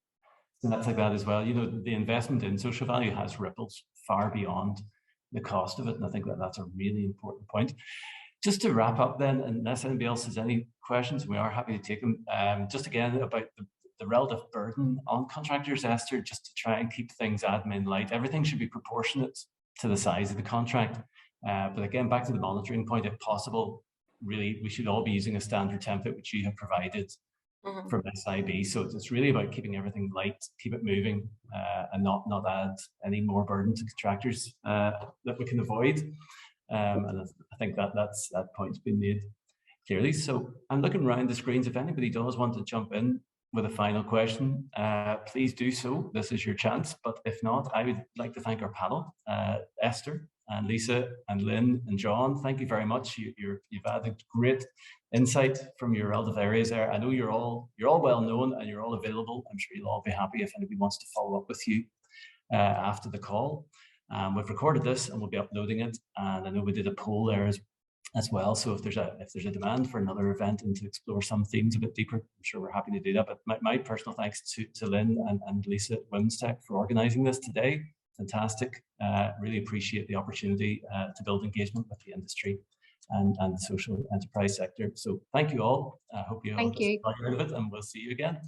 stats like that as well. You know, the investment in social value has ripples far beyond the cost of it. And I think that that's a really important point. Just to wrap up then, unless anybody else has any questions, we are happy to take them. Just again about the relative burden on contractors, Esther, just to try and keep things admin light. Everything should be proportionate to the size of the contract. But again, back to the monitoring point, if possible, really, we should all be using a standard template, which you have provided from SIB. So it's really about keeping everything light, keep it moving, and not add any more burden to contractors that we can avoid. And I think that point's been made clearly. So I'm looking around the screens. If anybody does want to jump in with a final question, please do so. This is your chance. But if not, I would like to thank our panel, Esther and Lisa and Lynn and John. Thank you very much. You've added great insight from your relative areas there. I know you're all well known and you're all available. I'm sure you'll all be happy if anybody wants to follow up with you after the call. We've recorded this and we'll be uploading it. And I know we did a poll there as well. So if there's a demand for another event and to explore some themes a bit deeper, I'm sure we're happy to do that. But my personal thanks to Lynn and Lisa at Womenstec for organising this today. Fantastic. Really appreciate the opportunity to build engagement with the industry and the social enterprise sector. So thank you all. I hope you all get out of it, and we'll see you again.